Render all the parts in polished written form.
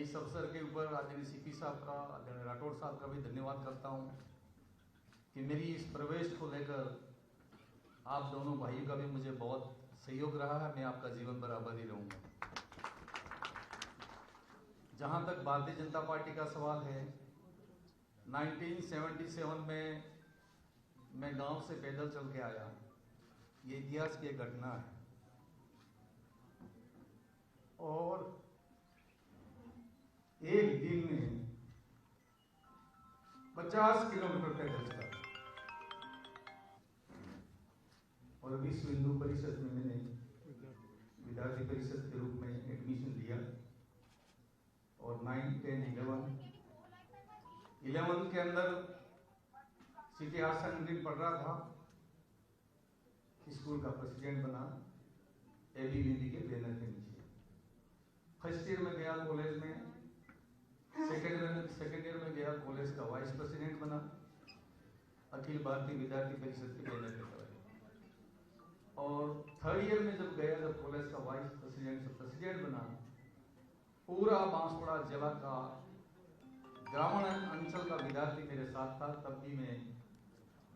इस अवसर के ऊपर आदरणीय सीपी साहब का, आदरणीय राठौड़ साहब का भी धन्यवाद करता हूं कि मेरी इस प्रवेश को लेकर आप दोनों भाइयों का भी मुझे बहुत सहयोग रहा है। मैं आपका जीवन भर आभारी रहूंगा। जहां तक भारतीय जनता पार्टी का सवाल है, 1977 में मैं गांव से पैदल चल के आया। ये इतिहास की एक घटना है और एक दिन में 50 किलोमीटर पैदल चला और विश्व हिंदू परिषद में मैंने विद्यार्थी परिषद के रूप में एडमिशन लिया और 9, 10, 11 के अंदर सिटी आर्ट्स सेकेंडरी पढ़ रहा था। स्कूल का प्रेसिडेंट बना एबीवीपी के बैनर के नीचे। फर्स्ट ईयर में गया कॉलेज में, सेकेंड ईयर में गया कॉलेज का वाइस प्रेसिडेंट बना अखिल भारतीय विद्यार्थी परिषद के बैनर के तहत। और थर्ड ईयर में जब गया, जब कॉलेज का वाइस प्रेसिडेंट से प्रेसिडेंट बना, पूरा बांसवाड़ा जिला का ग्रामीण अंचल का विद्यार्थी मेरे साथ था। तब भी मैं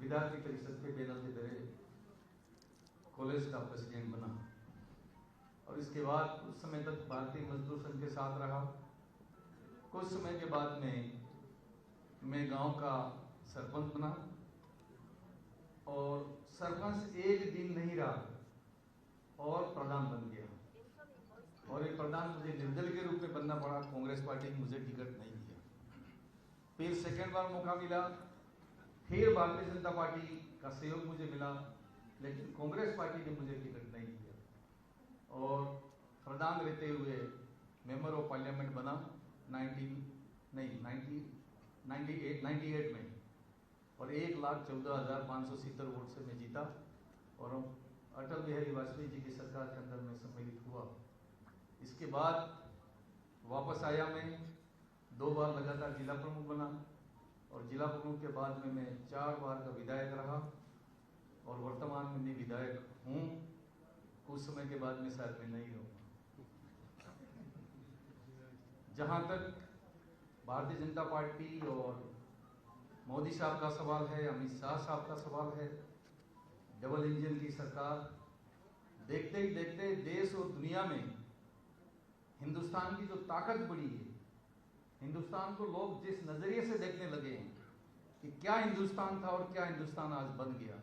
विद्यार्थी परिषद के बैनर के तहत कॉलेज का प्रेसिडेंट बना और इसके बाद कुछ समय तक भारतीय मजदूर संघ के साथ रहा। कुछ समय के बाद में मैं गांव का सरपंच बना और सरपंच एक दिन नहीं रहा और प्रधान बन गया। और एक प्रधान मुझे निर्दल के रूप में बनना पड़ा। कांग्रेस पार्टी ने मुझे टिकट नहीं दिया। फिर सेकेंड बार मौका मिला, फिर भारतीय जनता पार्टी का सहयोग मुझे मिला, लेकिन कांग्रेस पार्टी ने मुझे टिकट नहीं दिया और प्रधान रहते हुए मेंबर ऑफ पार्लियामेंट बना 1998 में और 1,14,570 वोट से मैं जीता और अटल बिहारी वाजपेयी जी की सरकार के अंदर मैं सम्मिलित हुआ। इसके बाद वापस आया, मैं 2 बार लगातार जिला प्रमुख बना और जिला प्रमुख के बाद में मैं 4 बार का विधायक रहा और वर्तमान में मैं विधायक हूँ। कुछ समय के बाद में शायद मैं नहीं रहूँगा। जहाँ तक भारतीय जनता पार्टी और मोदी साहब का सवाल है, अमित शाह साहब का सवाल है, डबल इंजन की सरकार, देखते ही देखते देश और दुनिया में हिंदुस्तान की जो ताकत बढ़ी है, हिंदुस्तान को लोग जिस नजरिए से देखने लगे हैं कि क्या हिंदुस्तान था और क्या हिंदुस्तान आज बन गया,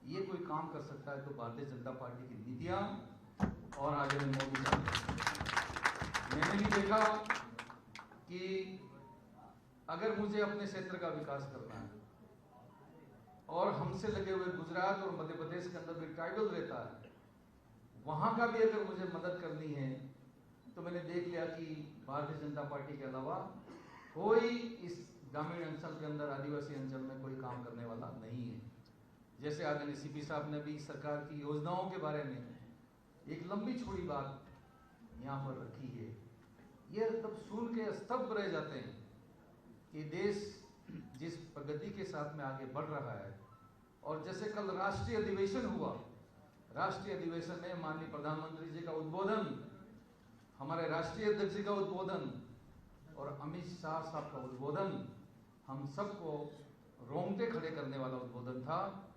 ये कोई काम कर सकता है तो भारतीय जनता पार्टी की नीतियां और आगे मोदी साहब। मैंने भी देखा कि अगर मुझे अपने क्षेत्र का विकास करना है और हमसे लगे हुए गुजरात और मध्य प्रदेश के अंदर भी ट्राइबल रहता है, वहां का भी अगर मुझे मदद करनी है तो मैंने देख लिया कि भारतीय जनता पार्टी के अलावा कोई इस ग्रामीण अंचल के अंदर, आदिवासी अंचल में कोई काम करने वाला नहीं है। जैसे आदरणीय सीपी साहब ने भी सरकार की योजनाओं के बारे में एक लंबी चौड़ी बात यहाँ पर रखी है। ये तब सुन के स्तब्ध रह जाते हैं कि देश जिस प्रगति के साथ में आगे बढ़ रहा है। और जैसे कल राष्ट्रीय अधिवेशन हुआ, राष्ट्रीय अधिवेशन में माननीय प्रधानमंत्री जी का उद्बोधन, हमारे राष्ट्रीय अध्यक्ष जी का उद्बोधन और अमित शाह साहब का उद्बोधन हम सबको रोंगटे खड़े करने वाला उद्बोधन था।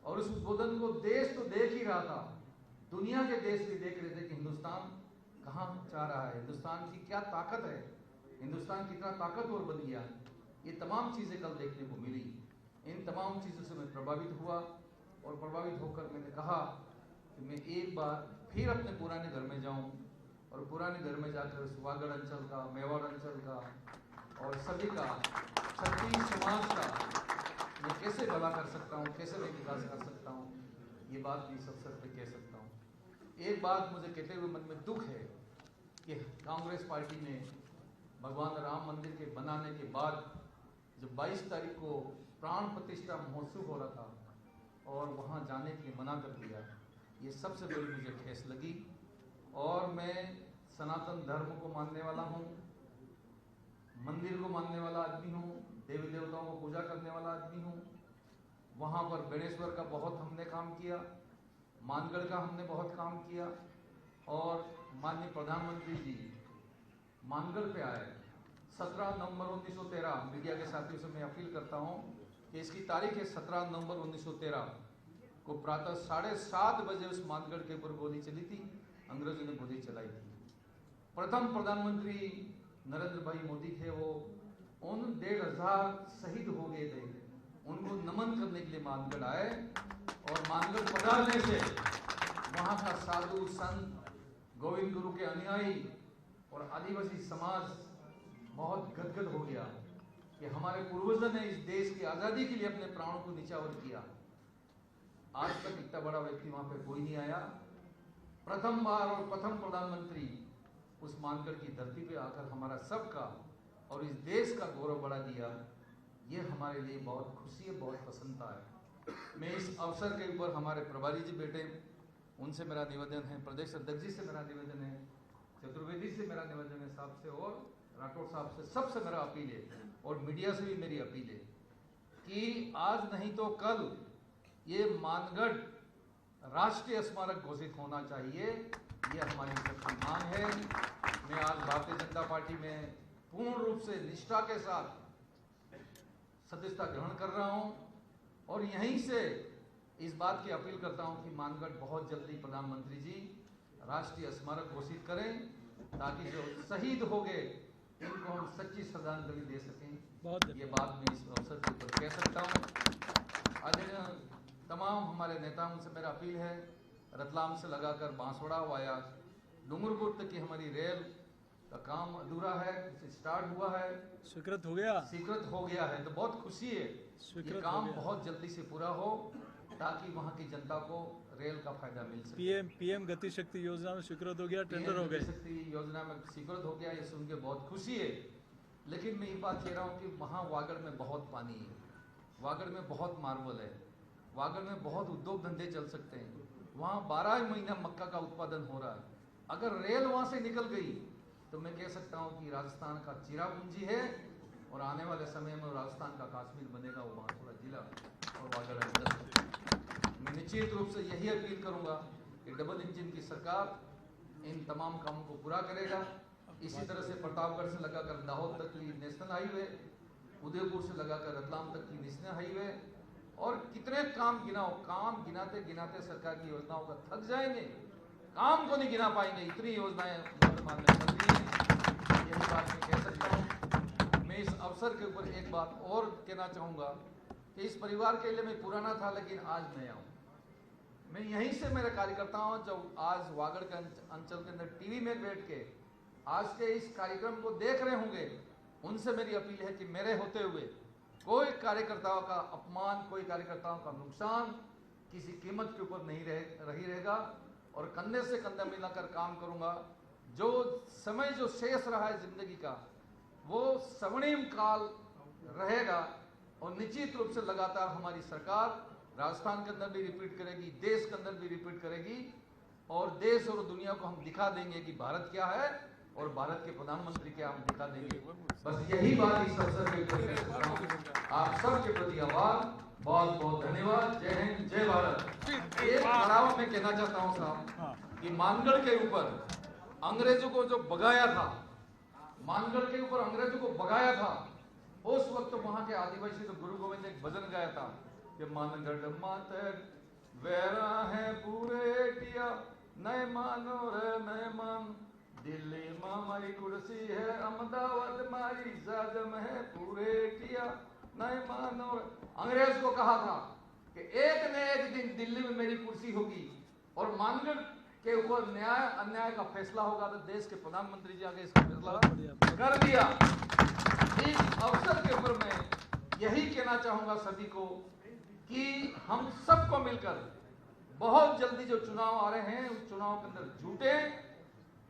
और उस उद्बोधन को देश तो देख ही रहा था, दुनिया के देश भी देख रहे थे कि हिंदुस्तान कहाँ जा रहा है, हिंदुस्तान की क्या ताकत है, हिंदुस्तान कितना ताकतवर बन गया। ये तमाम चीजें कल देखने को मिली। इन तमाम चीजों से मैं प्रभावित हुआ और प्रभावित होकर मैंने कहा कि मैं एक बार फिर अपने पुराने घर में जाऊं और पुराने घर में जाकर सुवागढ़ अंचल का, मेवाड़ अंचल का और सभी का, छत्तीस समाज का मैं कैसे भला कर सकता हूँ, कैसे मैं विकास कर सकता हूँ, ये बात भी इस अवसर पे कह सकता हूँ। एक बात मुझे कहते हुए मन में दुख है कि कांग्रेस पार्टी ने भगवान राम मंदिर के बनाने के बाद जब 22 तारीख को प्राण प्रतिष्ठा महोत्सव हो रहा था और वहाँ जाने के लिए मना कर दिया, ये सबसे बड़ी मुझे ठेस लगी। और मैं सनातन धर्म को मानने वाला हूँ, मंदिर को मानने वाला आदमी हूँ, देवी देवताओं को पूजा करने वाला आदमी हूँ। वहाँ पर बेणेश्वर का बहुत हमने काम किया, मानगढ़ का हमने बहुत काम किया और माननीय प्रधानमंत्री जी मानगढ़ पे आए 17 नवंबर 1913। मीडिया के साथियों से मैं अपील करता हूं कि इसकी तारीख है 17 नवंबर 1913 को प्रातः 7:30 बजे उस मानगढ़ के ऊपर गोली चली थी, अंग्रेजों ने गोली चलाई थी। प्रथम प्रधानमंत्री नरेंद्र भाई मोदी थे, वो उन 1,500 शहीद हो गए थे, उनको नमन करने के लिए मानगढ़ आए और मानगढ़ पधारने से वहाँ का साधु संत, गोविंद गुरु के अनुयायी और आदिवासी समाज बहुत गदगद हो गया कि हमारे पूर्वजों ने इस देश की आजादी के लिए अपने प्राणों को निछावर किया। आज तक इतना बड़ा व्यक्ति वहां पे कोई नहीं आया। प्रथम बार और प्रथम प्रधानमंत्री उस मानगढ़ की धरती पे आकर हमारा सबका और इस देश का गौरव बढ़ा दिया। ये हमारे लिए बहुत खुशी है, बहुत प्रसन्नता है। मैं इस अवसर के ऊपर हमारे प्रभारी जी बैठे, उनसे मेरा निवेदन है, प्रदेश अध्यक्ष जी से मेरा निवेदन है, चतुर्वेदी से मेरा निवेदन है, साहब से और राठौड़ साहब से, सबसे मेरा अपील है और मीडिया से भी मेरी अपील है कि आज नहीं तो कल ये मानगढ़ राष्ट्रीय स्मारक घोषित होना चाहिए। ये हमारी सबकी मांग है। मैं आज भारतीय जनता पार्टी में पूर्ण रूप से निष्ठा के साथ सदस्यता ग्रहण कर रहा हूं और यहीं से इस बात की अपील करता हूं कि मानगढ़ बहुत जल्दी प्रधानमंत्री जी राष्ट्रीय स्मारक घोषित करें ताकि जो शहीद हो गए इनको हम सच्ची श्रद्धांजलि दे सकें। ये बात मैं इस अवसर के ऊपर कह सकता हूँ। आज तमाम हमारे नेताओं से मेरा अपील है, रतलाम से लगाकर बांसवाड़ा वाया डूंगरपुर तक की हमारी रेल का काम अधूरा है, स्टार्ट हुआ है, स्वीकृत हो गया है, तो बहुत खुशी है। ये काम बहुत जल्दी से पूरा हो ताकि वहाँ की जनता को रेल का फायदा मिल सके। पीएम गति शक्ति योजना में स्वीकृत हो गया, टेंडर हो गए, शक्ति योजना में स्वीकृत हो गया, ये सुन के बहुत खुशी है। लेकिन मैं ये बात कह रहा हूँ कि वहाँ वागड़ में बहुत पानी है, वागड़ में बहुत मार्बल है, वागड़ में बहुत उद्योग धंधे चल सकते हैं। वहाँ 12 महीना मक्का का उत्पादन हो रहा है। अगर रेल वहाँ से निकल गई तो मैं कह सकता हूँ कि राजस्थान का चिरापुंजी है और आने वाले समय में राजस्थान का कश्मीर बनेगा, वो बांसवाड़ा जिला और वागड़। मैं निश्चित रूप से यही अपील करूँगा कि डबल इंजन की सरकार इन तमाम कामों को पूरा करेगा। इसी तरह से प्रतापगढ़ से लगाकर दाहोद तक की नेशनल हाईवे, उदयपुर से लगाकर रतलाम तक की नेशनल हाईवे और कितने काम गिनाओ, काम गिनाते गिनाते सरकार की योजनाओं का थक जाएंगे, काम को नहीं गिना पाएंगे, इतनी योजनाएं वर्तमान में चल रही हैं। यही बात मैं कह सकता हूँ। मैं इस अवसर के ऊपर एक बात और कहना चाहूँगा कि इस परिवार के लिए मैं पुराना था लेकिन आज नया हूँ। मैं यहीं से मेरे कार्यकर्ताओं जो आज वागड़ के अंचल के अंदर टीवी में बैठ के आज के इस कार्यक्रम को देख रहे होंगे, उनसे मेरी अपील है कि मेरे होते हुए कोई कार्यकर्ताओं का अपमान, कोई कार्यकर्ताओं का नुकसान किसी कीमत के ऊपर नहीं रहेगा और कंधे से कंधा मिलाकर काम करूंगा। जो समय जो शेष रहा है जिंदगी का वो स्वर्णिम काल रहेगा और निश्चित रूप से लगातार हमारी सरकार राजस्थान के अंदर भी रिपीट करेगी, देश के अंदर भी रिपीट करेगी और देश और दुनिया को हम दिखा देंगे कि भारत क्या है और भारत के प्रधानमंत्री क्या हम दिखा देंगे। बस यही बात इस अवसर के ऊपर कह सकता हूँ। आप सबके प्रति आभार, बहुत बहुत धन्यवाद। जय हिंद, जय भारत। एक पड़ाव में कहना चाहता हूँ साहब कि मानगढ़ के ऊपर अंग्रेजों को जो भगाया था, मानगढ़ के ऊपर अंग्रेजों को भगाया था, उस वक्त वहां के आदिवासी तो गुरु गोविंद ने एक भजन गाया था कि मानगढ़ माते वेरा है पूरे टिया नए मानो रे मेहमान, दिल्ली माँ मारी कुर्सी है, अहमदाबाद मारी जाजम है पूरे टिया नए मानो। अंग्रेज को कहा था कि एक न एक दिन दिल्ली में मेरी कुर्सी होगी और मानगढ़ के ऊपर न्याय अन्याय का फैसला होगा तो देश के प्रधानमंत्री जी आगे इसका फैसला कर दिया। इस अवसर के ऊपर मैं यही कहना चाहूंगा सभी को कि हम सबको मिलकर बहुत जल्दी जो चुनाव आ रहे हैं उस चुनाव के अंदर जुटे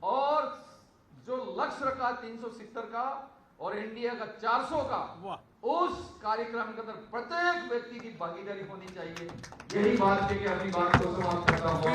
और जो लक्ष्य रखा 370 का और इंडिया का 400 का, उस कार्यक्रम के अंदर प्रत्येक व्यक्ति की भागीदारी होनी चाहिए। यही बात है कि अपनी बात को समाप्त करता हूं।